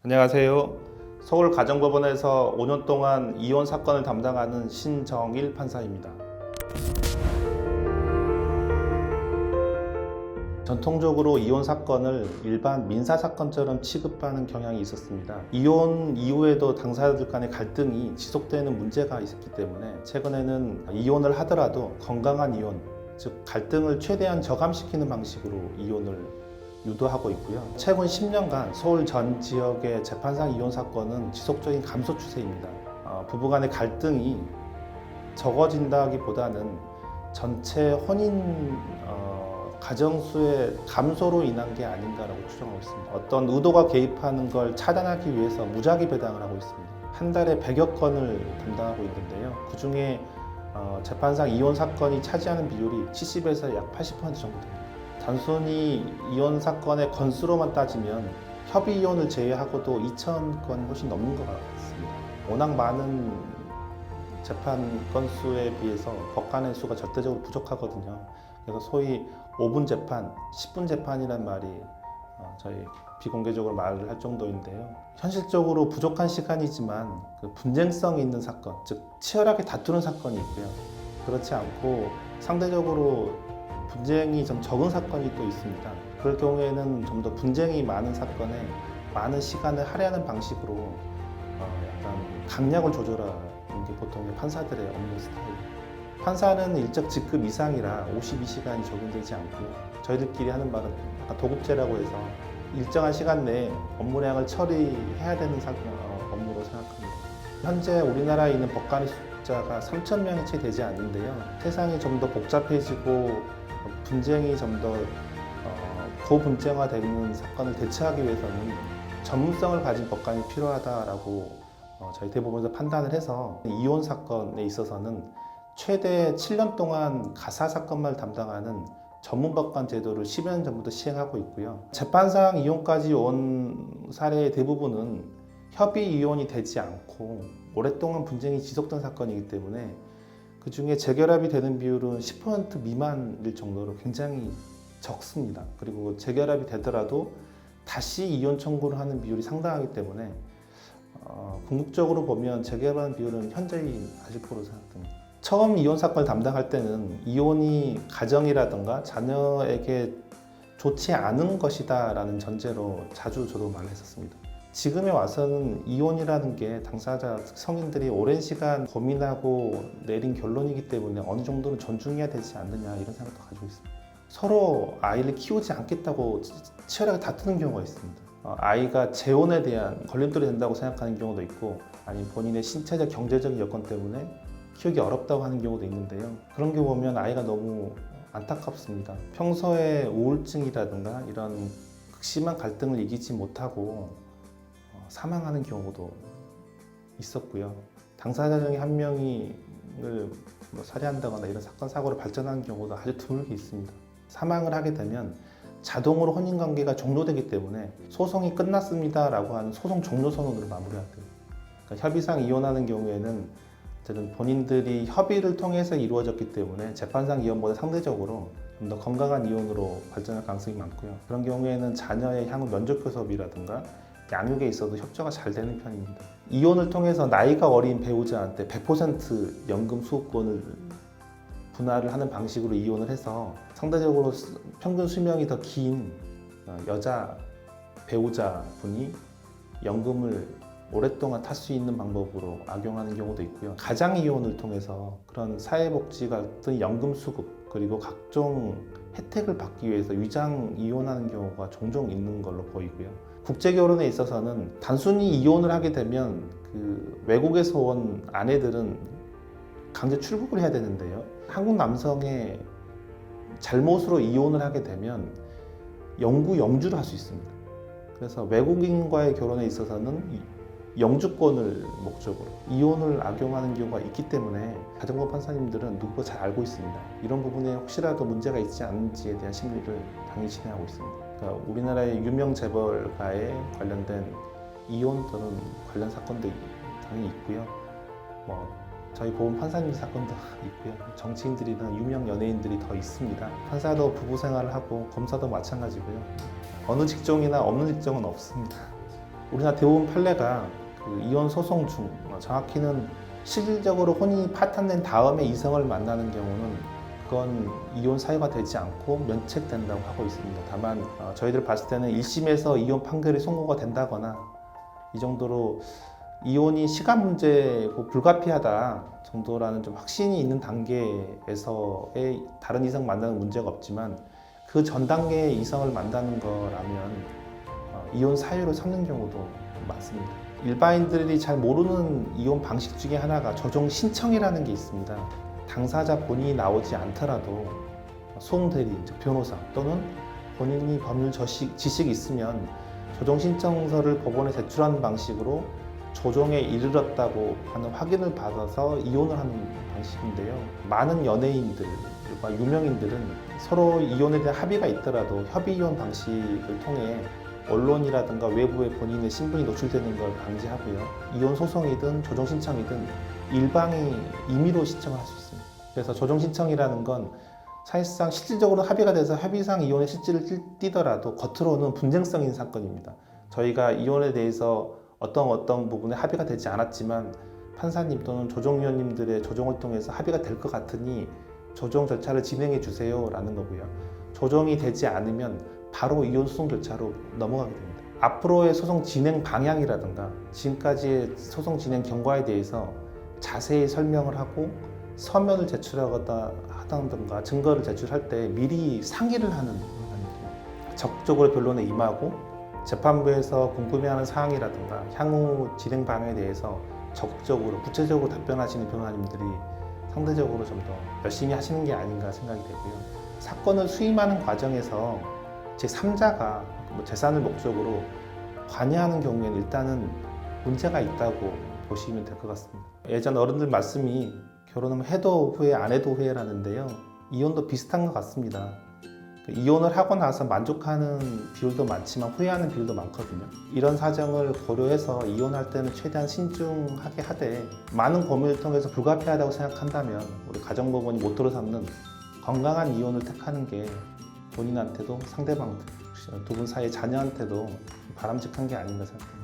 안녕하세요. 서울가정법원에서 5년 동안 이혼 사건을 담당하는 신정일 판사입니다. 전통적으로 이혼 사건을 일반 민사 사건처럼 취급하는 경향이 있었습니다. 이혼 이후에도 당사자들 간의 갈등이 지속되는 문제가 있었기 때문에 최근에는 이혼을 하더라도 건강한 이혼, 즉 갈등을 최대한 저감시키는 방식으로 이혼을 유도하고 있고요. 최근 10년간 서울 전 지역의 재판상 이혼 사건은 지속적인 감소 추세입니다. 부부간의 갈등이 적어진다기보다는 전체 혼인 가정수의 감소로 인한 게 아닌가라고 추정하고 있습니다. 어떤 의도가 개입하는 걸 차단하기 위해서 무작위 배당을 하고 있습니다. 한 달에 100여 건을 담당하고 있는데요. 그 중에 재판상 이혼 사건이 차지하는 비율이 70에서 약 80% 정도 됩니다. 단순히 이혼 사건의 건수로만 따지면 협의 이혼을 제외하고도 2,000건 훨씬 넘는 것 같습니다. 워낙 많은 재판 건수에 비해서 법관의 수가 절대적으로 부족하거든요. 그래서 소위 5분 재판, 10분 재판이란 말이 저희 비공개적으로 말을 할 정도인데요. 현실적으로 부족한 시간이지만 그 분쟁성 있는 사건, 즉 치열하게 다투는 사건이 있고요. 그렇지 않고 상대적으로 분쟁이 좀 적은 사건이 또 있습니다. 그럴 경우에는 좀 더 분쟁이 많은 사건에 많은 시간을 할애하는 방식으로 약간 강약을 조절하는 게 보통 판사들의 업무 스타일입니다. 판사는 일적 직급 이상이라 52시간이 적용되지 않고요. 저희들끼리 하는 말은 약간 도급제라고 해서 일정한 시간 내에 업무량을 처리해야 되는 업무로 생각합니다. 현재 우리나라에 있는 법관의 숫자가 3,000명이 채 되지 않는데요. 세상이 좀 더 복잡해지고 분쟁이 좀 더 고분쟁화되는 사건을 대처하기 위해서는 전문성을 가진 법관이 필요하다라고 저희 대법원에서 판단을 해서 이혼 사건에 있어서는 최대 7년 동안 가사 사건만 담당하는 전문법관 제도를 10여 년 전부터 시행하고 있고요. 재판상 이혼까지 온 사례의 대부분은 협의 이혼이 되지 않고 오랫동안 분쟁이 지속된 사건이기 때문에 그 중에 재결합이 되는 비율은 10% 미만일 정도로 굉장히 적습니다. 그리고 재결합이 되더라도 다시 이혼 청구를 하는 비율이 상당하기 때문에 궁극적으로 보면 재결합 비율은 현저히 낮을 거로 생각됩니다. 처음 이혼 사건을 담당할 때는 이혼이 가정이라든가 자녀에게 좋지 않은 것이다 라는 전제로 자주 저도 말을 했었습니다. 지금에 와서는 이혼이라는 게 당사자 성인들이 오랜 시간 고민하고 내린 결론이기 때문에 어느 정도는 존중해야 되지 않느냐 이런 생각도 가지고 있습니다. 서로 아이를 키우지 않겠다고 치열하게 다투는 경우가 있습니다. 아이가 재혼에 대한 걸림돌이 된다고 생각하는 경우도 있고 아니면 본인의 신체적 경제적인 여건 때문에 키우기 어렵다고 하는 경우도 있는데요. 그런 경우 보면 아이가 너무 안타깝습니다. 평소에 우울증이라든가 이런 극심한 갈등을 이기지 못하고 사망하는 경우도 있었고요. 당사자 중에 한 명이 살해한다거나 이런 사건 사고로 발전하는 경우도 아주 드물게 있습니다. 사망을 하게 되면 자동으로 혼인관계가 종료되기 때문에 소송이 끝났습니다라고 하는 소송 종료 선언으로 마무리하게 돼요. 그러니까 협의상 이혼하는 경우에는 본인들이 협의를 통해서 이루어졌기 때문에 재판상 이혼보다 상대적으로 좀 더 건강한 이혼으로 발전할 가능성이 많고요. 그런 경우에는 자녀의 향후 면접교섭이라든가 양육에 있어도 협조가 잘 되는 편입니다. 이혼을 통해서 나이가 어린 배우자한테 100% 연금 수급권을 분할을 하는 방식으로 이혼을 해서 상대적으로 평균 수명이 더 긴 여자 배우자분이 연금을 오랫동안 탈 수 있는 방법으로 악용하는 경우도 있고요. 가장 이혼을 통해서 그런 사회복지 같은 연금 수급 그리고 각종 혜택을 받기 위해서 위장 이혼하는 경우가 종종 있는 걸로 보이고요. 국제 결혼에 있어서는 단순히 이혼을 하게 되면 그 외국에서 온 아내들은 강제 출국을 해야 되는데요. 한국 남성의 잘못으로 이혼을 하게 되면 영주를 할 수 있습니다. 그래서 외국인과의 결혼에 있어서는 영주권을 목적으로 이혼을 악용하는 경우가 있기 때문에 가정법 판사님들은 누구보다 잘 알고 있습니다. 이런 부분에 혹시라도 문제가 있지 않은지에 대한 심리를 당연히 진행하고 있습니다. 그러니까 우리나라의 유명 재벌가에 관련된 이혼 또는 관련 사건도 당연히 있고요. 저희 보험 판사님 사건도 있고요. 정치인들이나 유명 연예인들이 더 있습니다. 판사도 부부 생활을 하고 검사도 마찬가지고요. 어느 직종이나 없는 직종은 없습니다. 우리나라 대부분 판례가 그 이혼 소송 중 정확히는 실질적으로 혼인이 파탄낸 다음에 이성을 만나는 경우는 그건 이혼 사유가 되지 않고 면책된다고 하고 있습니다. 다만 저희들 봤을 때는 1심에서 이혼 판결이 선고가 된다거나 이 정도로 이혼이 시간 문제고 불가피하다 정도라는 좀 확신이 있는 단계에서의 다른 이성 만나는 문제가 없지만 그 전 단계의 이성을 만나는 거라면 이혼 사유로 삼는 경우도 많습니다. 일반인들이 잘 모르는 이혼 방식 중에 하나가 조정 신청이라는 게 있습니다. 당사자 본인이 나오지 않더라도 소송대리, 즉 변호사 또는 본인이 법률 지식이 있으면 조정 신청서를 법원에 제출하는 방식으로 조정에 이르렀다고 하는 확인을 받아서 이혼을 하는 방식인데요. 많은 연예인들과 유명인들은 서로 이혼에 대한 합의가 있더라도 협의 이혼 방식을 통해 언론이라든가 외부에 본인의 신분이 노출되는 걸 방지하고요. 이혼 소송이든 조정 신청이든 일방이 임의로 신청을 할 수 있습니다. 그래서 조정 신청이라는 건 사실상 실질적으로 합의가 돼서 협의상 이혼의 실질을 띠더라도 겉으로는 분쟁성 있는 사건입니다. 저희가 이혼에 대해서 어떤 부분에 합의가 되지 않았지만 판사님 또는 조정위원님들의 조정을 통해서 합의가 될 것 같으니 조정 절차를 진행해 주세요 라는 거고요. 조정이 되지 않으면 바로 이혼 소송 절차로 넘어가게 됩니다. 앞으로의 소송 진행 방향이라든가 지금까지의 소송 진행 경과에 대해서 자세히 설명을 하고 서면을 제출하던가 증거를 제출할 때 미리 상의를 하는 방법입니다. 적극적으로 변론에 임하고 재판부에서 궁금해하는 사항이라든가 향후 진행 방향에 대해서 적극적으로 구체적으로 답변하시는 변호사님들이 상대적으로 좀 더 열심히 하시는 게 아닌가 생각이 되고요. 사건을 수임하는 과정에서 제3자가 재산을 목적으로 관여하는 경우에는 일단은 문제가 있다고 보시면 될 것 같습니다. 예전 어른들 말씀이 결혼하면 해도 후회 안 해도 후회라는데요. 이혼도 비슷한 것 같습니다. 이혼을 하고 나서 만족하는 비율도 많지만 후회하는 비율도 많거든요. 이런 사정을 고려해서 이혼할 때는 최대한 신중하게 하되 많은 고민을 통해서 불가피하다고 생각한다면 우리 가정법원이 모토로 삼는 건강한 이혼을 택하는 게 본인한테도 상대방 두 분 사이의 자녀한테도 바람직한 게 아닌가 생각합니다.